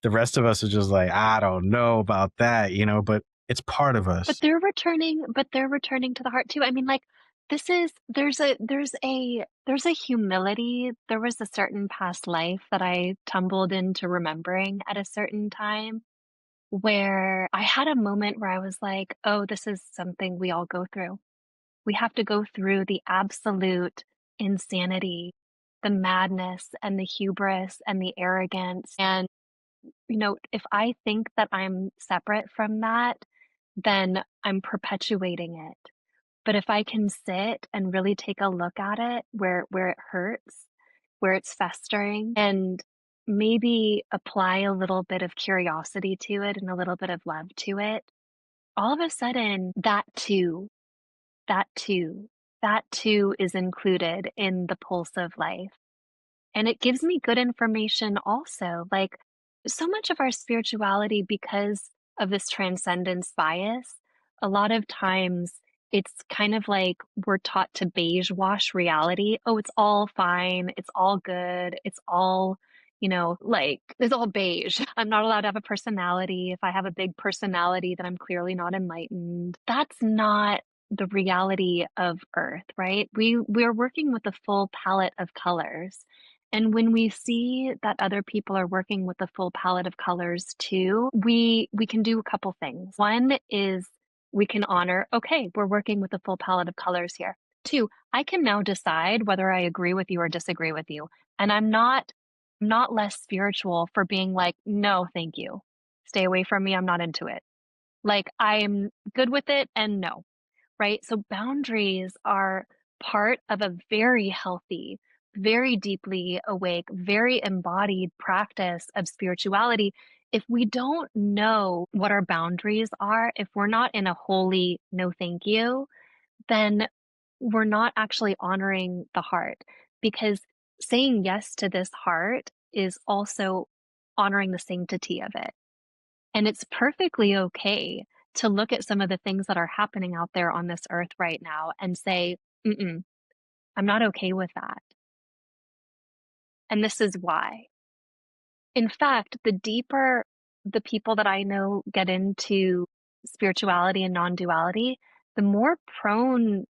the rest of us are just like, I don't know about that, but it's part of But us. they're returning to the heart too. I mean, like, this is there's a humility. There was a certain past life that I tumbled into remembering at a certain time where I had a moment where I was like, "Oh, this is something we all go through. We have to go through the absolute insanity, the madness and the hubris and the arrogance and if I think that I'm separate from that, then I'm perpetuating it. But if I can sit and really take a look at it where it hurts, where it's festering, and maybe apply a little bit of curiosity to it and a little bit of love to it, all of a sudden that too, that too is included in the pulse of life. And it gives me good information also. Like, so much of our spirituality, because of this transcendence bias, a lot of times it's kind of like we're taught to beige wash reality. Oh, it's all fine. It's all good. It's all, like it's all beige. I'm not allowed to have a personality. If I have a big personality, then I'm clearly not enlightened. That's not the reality of Earth, right? We are working with a full palette of colors. And when we see that other people are working with a full palette of colors too, we can do a couple things. One is we can honor, okay, we're working with a full palette of colors here. Two, I can now decide whether I agree with you or disagree with you. And I'm not less spiritual for being like, no, thank you. Stay away from me. I'm not into it. Like, I'm good with it and no, right? So boundaries are part of a very healthy, very deeply awake, very embodied practice of spirituality. If we don't know what our boundaries are, if we're not in a holy no thank you, then we're not actually honoring the heart, because saying yes to this heart is also honoring the sanctity of it. And it's perfectly okay to look at some of the things that are happening out there on this earth right now and say, mm-mm, I'm not okay with that. And this is why. In fact, the deeper the people that I know get into spirituality and non duality, the more prone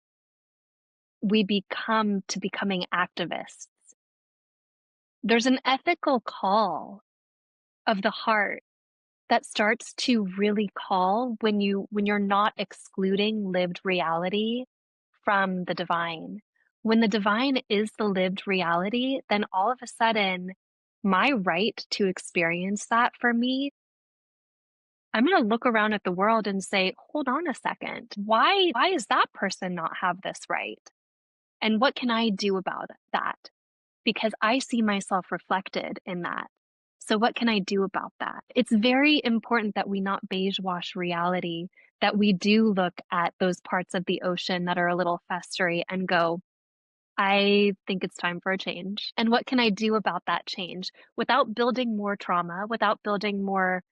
we become to becoming activists. There's an ethical call of the heart that starts to really call when you're not excluding lived reality from the divine. When the divine is the lived reality, then all of a sudden, my right to experience that for me, I'm going to look around at the world and say, hold on a second. Why does that person not have this right? And what can I do about that? Because I see myself reflected in that. So what can I do about that? It's very important that we not beige wash reality, that we do look at those parts of the ocean that are a little festery and go, I think it's time for a change. And what can I do about that change without building more trauma, without building more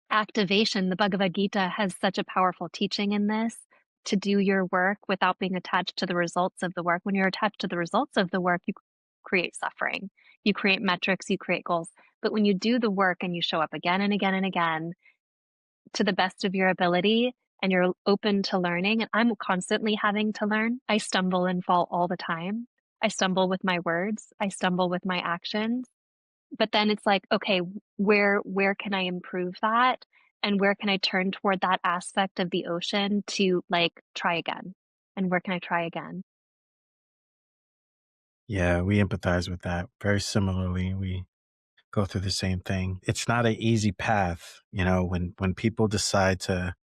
activation? The Bhagavad Gita has such a powerful teaching in this, to do your work without being attached to the results of the work. When you're attached to the results of the work, you create suffering, you create metrics, you create goals. But when you do the work and you show up again and again and again to the best of your ability, and you're open to learning, and I'm constantly having to learn. I stumble and fall all the time. I stumble with my words, I stumble with my actions. But then it's like, okay, where can I improve that? And where can I turn toward that aspect of the ocean to like try again? And where can I try again? Yeah, we empathize with that very similarly. We go through the same thing. It's not an easy path, when people decide to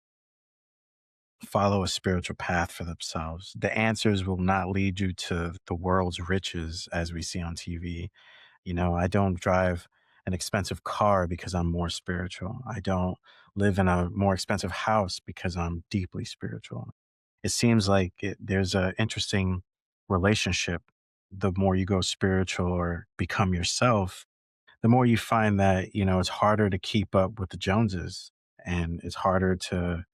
follow a spiritual path for themselves. The answers will not lead you to the world's riches as we see on TV. I don't drive an expensive car because I'm more spiritual. I don't live in a more expensive house because I'm deeply spiritual. It seems like there's an interesting relationship. The more you go spiritual or become yourself, the more you find that, it's harder to keep up with the Joneses, and it's harder to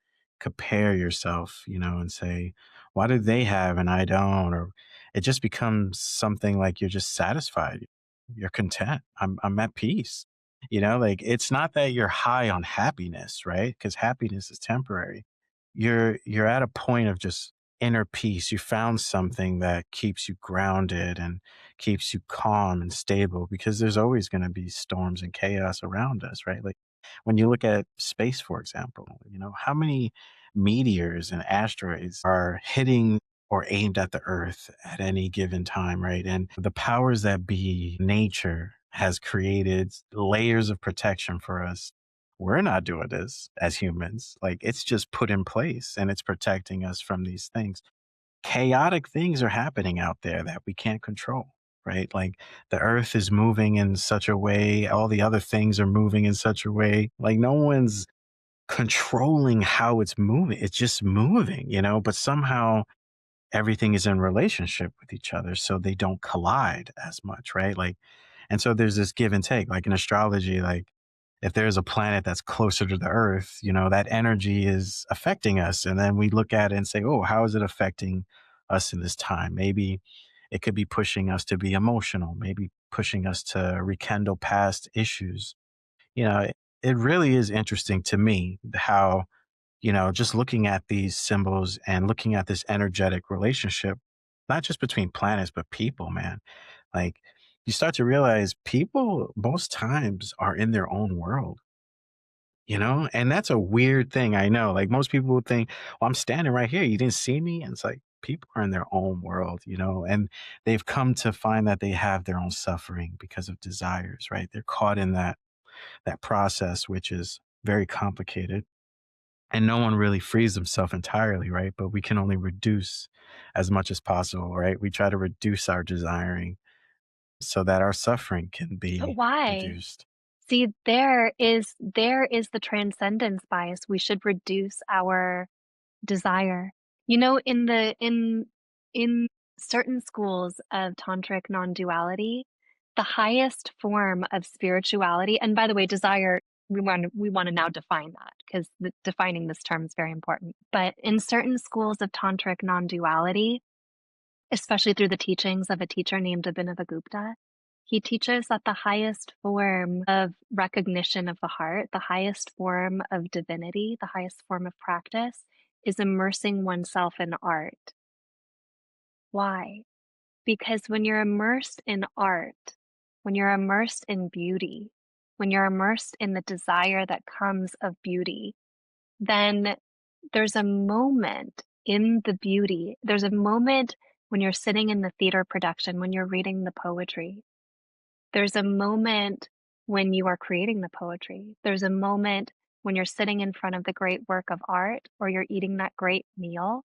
compare yourself, and say, why do they have and I don't? Or it just becomes something like you're just satisfied. You're content. I'm at peace. Like it's not that you're high on happiness, right? Because happiness is temporary. You're at a point of just inner peace. You found something that keeps you grounded and keeps you calm and stable, because there's always going to be storms and chaos around us, right? Like when you look at space, for example, how many meteors and asteroids are hitting or aimed at the earth at any given time, right? And the powers that be, nature, has created layers of protection for us. We're not doing this as humans. Like, it's just put in place and it's protecting us from these things. Chaotic things are happening out there that we can't control, right? Like, the earth is moving in such a way, all the other things are moving in such a way. Like, no one's controlling how it's moving. It's just moving, but somehow everything is in relationship with each other so they don't collide as much, right? Like, and so there's this give and take. Like in astrology, like if there's a planet that's closer to the earth, that energy is affecting us, and then we look at it and say, oh, how is it affecting us in this time? Maybe it could be pushing us to be emotional, maybe pushing us to rekindle past issues. It really is interesting to me how, just looking at these symbols and looking at this energetic relationship, not just between planets, but people, man. Like, you start to realize people most times are in their own world, and that's a weird thing. I know. Like, most people would think, well, I'm standing right here. You didn't see me. And it's like, people are in their own world, and they've come to find that they have their own suffering because of desires, right? They're caught in that process, which is very complicated, and no one really frees themselves entirely, right? But we can only reduce as much as possible, right? We try to reduce our desiring so that our suffering can But be why? reduced. See, there is the transcendence bias. We should reduce our desire. In certain schools of tantric non-duality, the highest form of spirituality, and by the way, desire, we want to now define that, because defining this term is very important. But in certain schools of tantric non-duality, especially through the teachings of a teacher named Abhinavagupta, he teaches that the highest form of recognition of the heart, the highest form of divinity, the highest form of practice is immersing oneself in art. Why? Because when you're immersed in art, when you're immersed in beauty, when you're immersed in the desire that comes of beauty, then there's a moment in the beauty. There's a moment when you're sitting in the theater production, when you're reading the poetry. There's a moment when you are creating the poetry. There's a moment when you're sitting in front of the great work of art, or you're eating that great meal,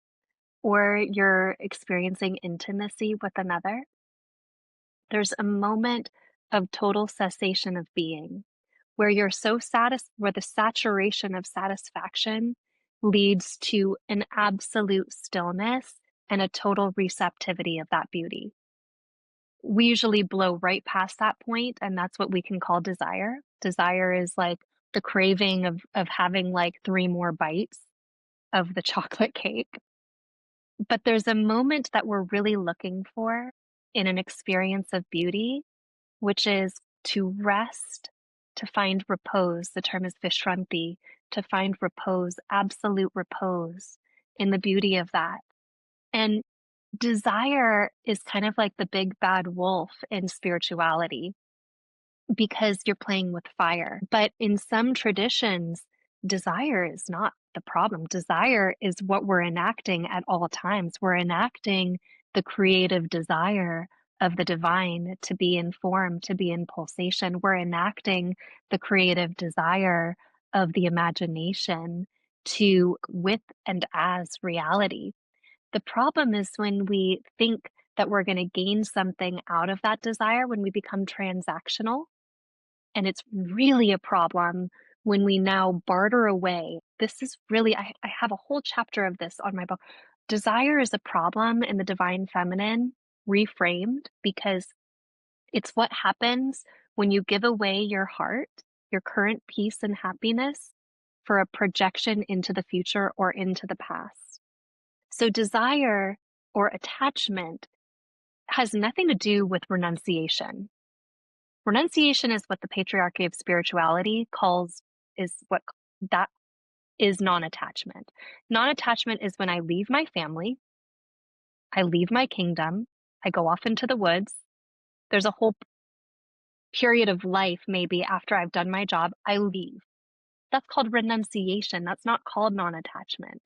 or you're experiencing intimacy with another. There's a moment of total cessation of being, where you're so where the saturation of satisfaction leads to an absolute stillness and a total receptivity of that beauty. We usually blow right past that point, and that's what we can call desire. Desire is like the craving of having like 3 more bites of the chocolate cake. But there's a moment that we're really looking for in an experience of beauty, which is to rest, to find repose. The term is Vishranti, to find repose, absolute repose in the beauty of that. And desire is kind of like the big bad wolf in spirituality, because you're playing with fire. But in some traditions, desire is not the problem. Desire is what we're enacting at all times. We're enacting the creative desire of the divine to be in form, to be in pulsation. We're enacting the creative desire of the imagination to with and as reality. The problem is when we think that we're going to gain something out of that desire, when we become transactional. And it's really a problem when we now barter away. This is really, I have a whole chapter of this on my book. Desire is a problem in the divine feminine, reframed, because it's what happens when you give away your heart, your current peace and happiness, for a projection into the future or into the past. So desire or attachment has nothing to do with renunciation. Renunciation is what the patriarchy of spirituality calls, is what that is non-attachment. Non-attachment is when I leave my family, I leave my kingdom, I go off into the woods. There's a whole period of life, maybe after I've done my job, I leave. That's called renunciation. That's not called non-attachment.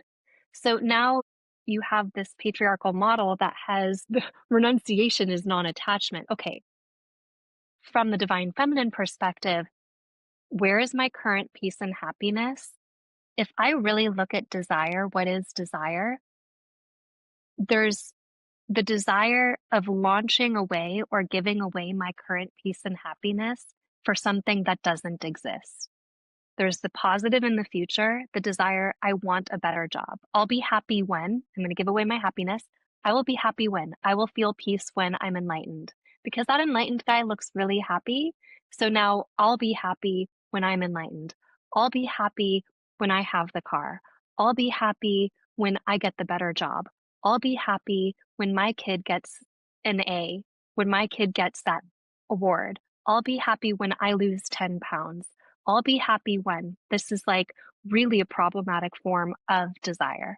So now you have this patriarchal model that has the renunciation is non-attachment. Okay, from the divine feminine perspective, where is my current peace and happiness? If I really look at desire, what is desire? There's the desire of launching away or giving away my current peace and happiness for something that doesn't exist. There's the positive in the future, the desire, I want a better job. I'll be happy when I'm going to give away my happiness. I will be happy when I will feel peace when I'm enlightened because that enlightened guy looks really happy. So now I'll be happy when I'm enlightened. I'll be happy when I have the car. I'll be happy when I get the better job. I'll be happy when my kid gets an A, when my kid gets that award. I'll be happy when I lose 10 pounds. I'll be happy when. This is like really a problematic form of desire.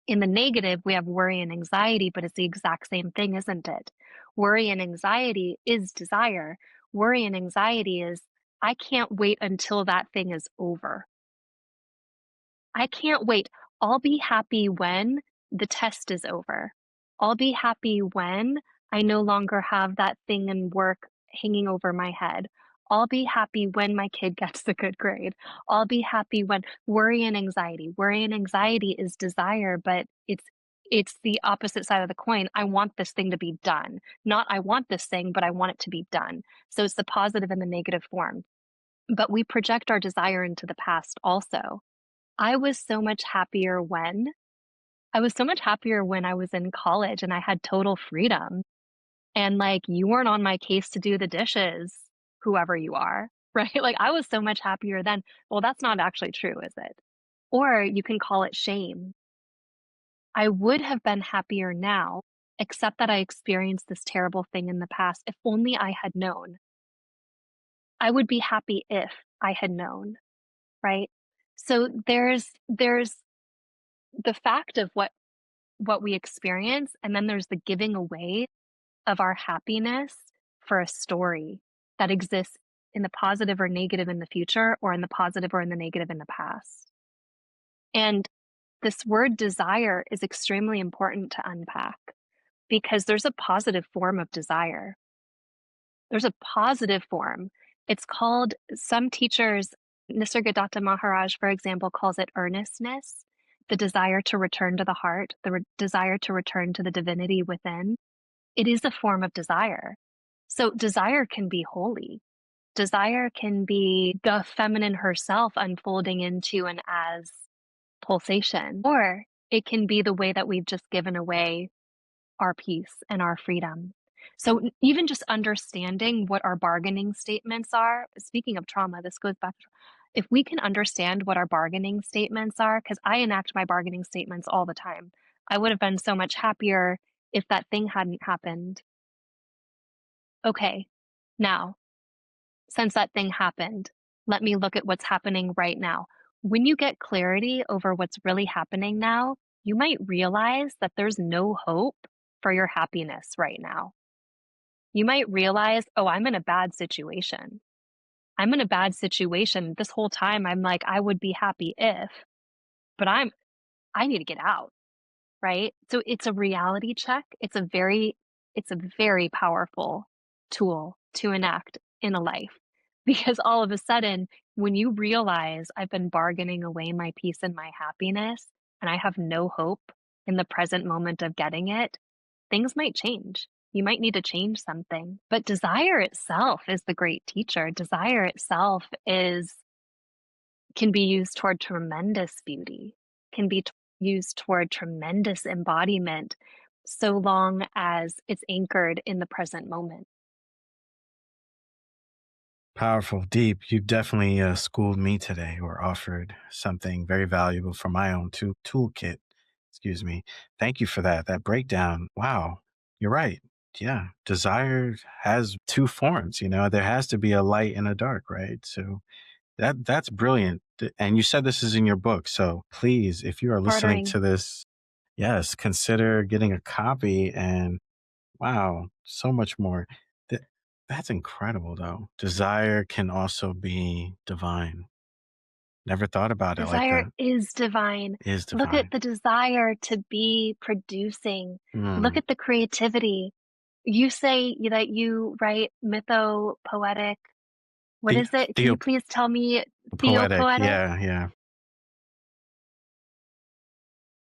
In the negative, we have worry and anxiety, but it's the exact same thing, isn't it? Worry and anxiety is desire. Worry and anxiety is, I can't wait until that thing is over. I can't wait. I'll be happy when the test is over. I'll be happy when I no longer have that thing in work hanging over my head. I'll be happy when my kid gets the good grade. I'll be happy when worry and anxiety. Worry and anxiety is desire, but it's the opposite side of the coin. I want this thing to be done. Not I want this thing, but I want it to be done. So it's the positive and the negative form. But we project our desire into the past also. I was so much happier when I was so much happier when I was in college and I had total freedom. And like, you weren't on my case to do the dishes, whoever you are, right? Like, I was so much happier then. Well, that's not actually true, is it? Or you can call it shame. I would have been happier now, except that I experienced this terrible thing in the past. If only I had known. I would be happy if I had known, right? So there's the fact of what we experience, and then there's the giving away of our happiness for a story that exists in the positive or negative in the future, or in the positive or in the negative in the past. And this word desire is extremely important to unpack because there's a positive form of desire. There's a positive form. It's called, some teachers, Nisargadatta Maharaj, for example, calls it earnestness, the desire to return to the heart, the desire to return to the divinity within. It is a form of desire. So desire can be holy. Desire can be the feminine herself unfolding into an as pulsation, or it can be the way that we've just given away our peace and our freedom. So even just understanding what our bargaining statements are, speaking of trauma, this goes back to, if we can understand what our bargaining statements are, because I enact my bargaining statements all the time. I would have been so much happier if that thing hadn't happened. Okay, now, since that thing happened, let me look at what's happening right now. When you get clarity over what's really happening now, you might realize that there's no hope for your happiness right now. You might realize, oh, I'm in a bad situation. I'm in a bad situation. This whole time I'm like, I would be happy if, but I need to get out, right? So it's a reality check. It's a very powerful tool to enact in a life because all of a sudden, when you realize I've been bargaining away my peace and my happiness, and I have no hope in the present moment of getting it, things might change. You might need to change something. But desire itself is the great teacher. Desire itself can be used toward tremendous beauty, can be used toward tremendous embodiment, so long as it's anchored in the present moment. Powerful, deep. You definitely schooled me today or offered something very valuable for my own toolkit. Excuse me. Thank you for that breakdown. Wow. You're right. Yeah. Desire has two forms, there has to be a light and a dark, right? So that's brilliant. And you said this is in your book. So please, if you are listening Partnering. to this, yes, consider getting a copy. And wow, so much more. Th- That's incredible, though. Desire can also be divine. Never thought about it like Desire that. is divine. Is Look at divine. the desire to be producing. Look Mm, at the creativity. You say that you write mythopoetic. What The is it? Can you theo please tell me poetic, theopoetic? yeah, yeah.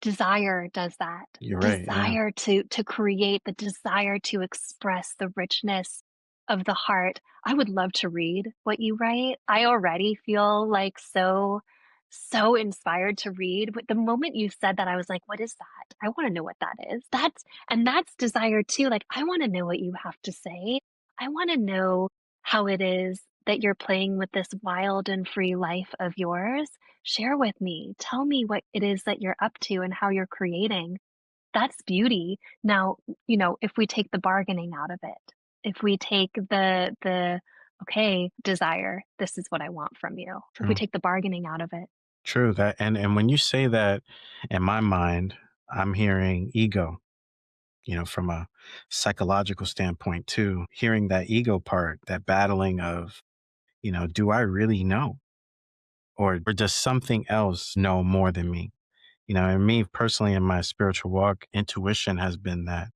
Desire does that. You're right, yeah. Desire to create, the desire to express the richness of the heart. I would love to read what you write. I already feel, like, so inspired to read, but the moment you said that, I was like, "What is that? I wanna know what that is." That's desire too, like, I wanna know what you have to say. I wanna know how it is that you're playing with this wild and free life of yours. Share with me. Tell me what it is that you're up to and how you're creating. That's beauty. Now, if we take the bargaining out of it, if we take the okay, desire, this is what I want from you. If we True. take the bargaining out of it. True, that and when you say that, in my mind, I'm hearing ego, from a psychological standpoint too, hearing that ego part, that battling of, do I really know? Or does something else know more than me? And me personally in my spiritual walk, intuition has been that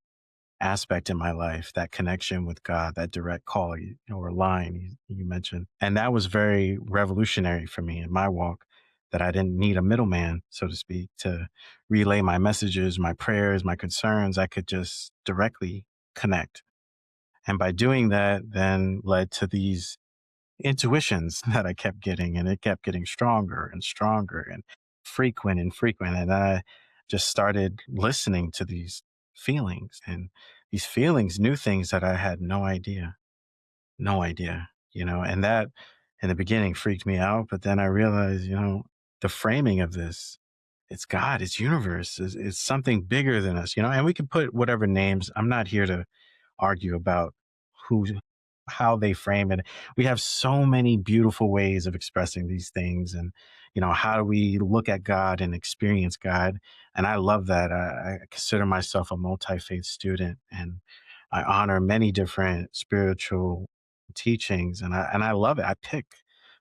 aspect in my life, that connection with God, that direct call or line you mentioned. And that was very revolutionary for me in my walk, that I didn't need a middleman, so to speak, to relay my messages, my prayers, my concerns. I could just directly connect. And by doing that, then led to these intuitions that I kept getting, and it kept getting stronger and stronger and frequent and frequent. And I just started listening to these feelings, and these feelings knew things that I had no idea, and that in the beginning freaked me out. But then I realized, the framing of this, it's God, it's universe, it's something bigger than us, and we can put whatever names. I'm not here to argue about who how they frame it. We have so many beautiful ways of expressing these things, and how do we look at God and experience God? And I love that. I consider myself a multi-faith student, and I honor many different spiritual teachings, and I love it. I pick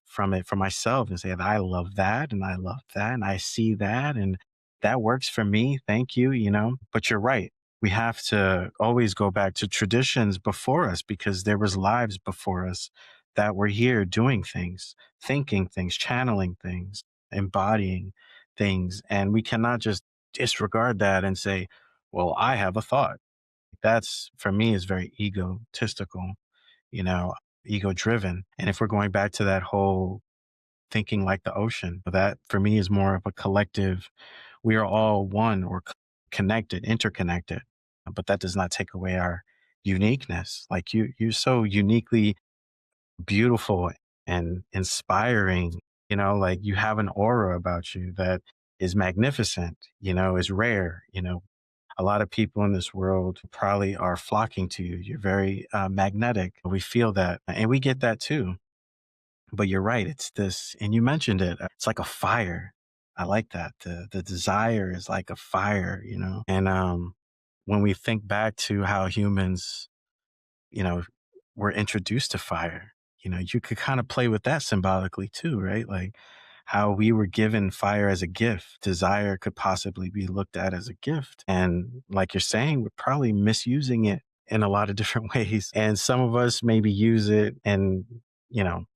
from it for myself and say that I love that, and I love that, and I see that, and that works for me. Thank you, But you're right, we have to always go back to traditions before us, because there was lives before us that were here doing things, thinking things, channeling things, embodying things. And we cannot just disregard that and say, well, I have a thought. That's, for me, is very egotistical, you know, ego driven. And if we're going back to that whole thinking like the ocean, that for me is more of a collective. We are all one, or connected, interconnected, but that does not take away our uniqueness. Like you're so uniquely beautiful and inspiring, like you have an aura about you that is magnificent, is rare, a lot of people in this world probably are flocking to you. You're very magnetic. We feel that, and we get that too. But you're right. It's this, and you mentioned it. It's like a fire. I like that. The desire is like a fire, And when we think back to how humans, you know, were introduced to fire, you could kind of play with that symbolically too, right? Like how we were given fire as a gift. Desire could possibly be looked at as a gift. And like you're saying, we're probably misusing it in a lot of different ways. And some of us maybe use it in,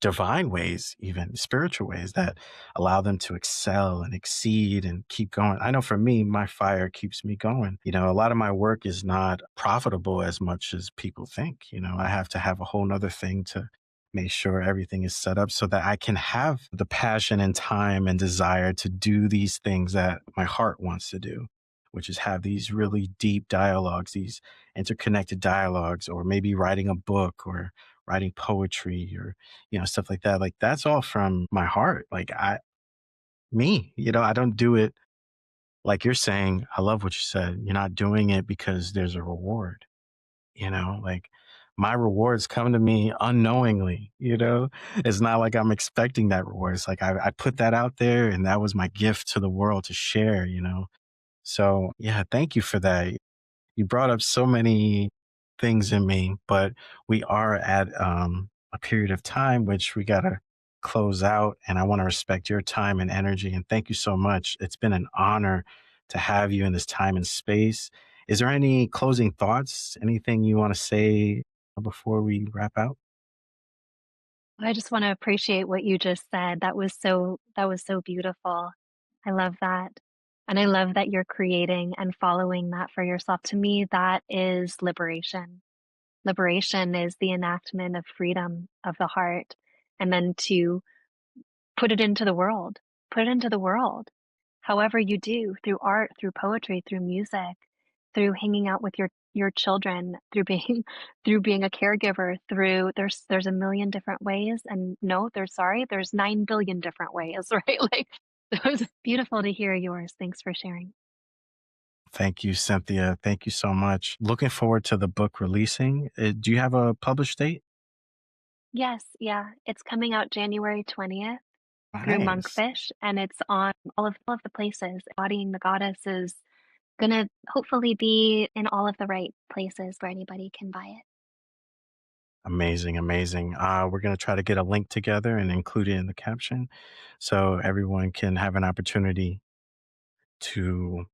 divine ways, even spiritual ways that allow them to excel and exceed and keep going. I know for me, my fire keeps me going. A lot of my work is not profitable as much as people think. I have to have a whole nother thing to make sure everything is set up so that I can have the passion and time and desire to do these things that my heart wants to do, which is have these really deep dialogues, these interconnected dialogues, or maybe writing a book or writing poetry, or, stuff like that. Like that's all from my heart. Like I don't do it like you're saying. I love what you said. You're not doing it because there's a reward, like my rewards come to me unknowingly. It's not like I'm expecting that reward. It's like I put that out there, and that was my gift to the world to share. So yeah, thank you for that. You brought up so many things in me, but we are at a period of time which we gotta close out, and I want to respect your time and energy, and thank you so much. It's been an honor to have you in this time and space, Is there any closing thoughts? Anything you want to say before we wrap out? I just want to appreciate what you just said. That was so beautiful. I love that. And I love that you're creating and following that for yourself. To me, that is liberation. Liberation is the enactment of freedom of the heart. And then to put it into the world. Put it into the world. However you do, through art, through poetry, through music, through hanging out with your children, through being through being a caregiver, through there's a million different ways, and no, there's 9 billion different ways, right? Like, it was beautiful to hear yours. Thanks for sharing. Thank you, Cynthia. Thank you so much. Looking forward to the book releasing. Do you have a published date? Yes, yeah, it's coming out January 20th through Nice. Monkfish, and it's on all of the places. Embodying the Goddess is gonna hopefully be in all of the right places where anybody can buy it. Amazing, amazing. We're going to try to get a link together and include it in the caption so everyone can have an opportunity to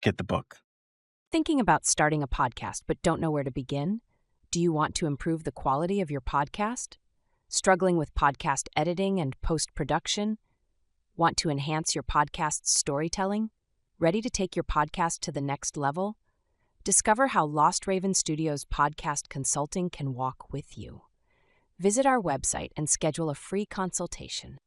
get the book. Thinking about starting a podcast but don't know where to begin? Do you want to improve the quality of your podcast? Struggling with podcast editing and post production? Want to enhance your podcast's storytelling? Ready to take your podcast to the next level? Discover how Lost Raven Studios podcast consulting can walk with you. Visit our website and schedule a free consultation.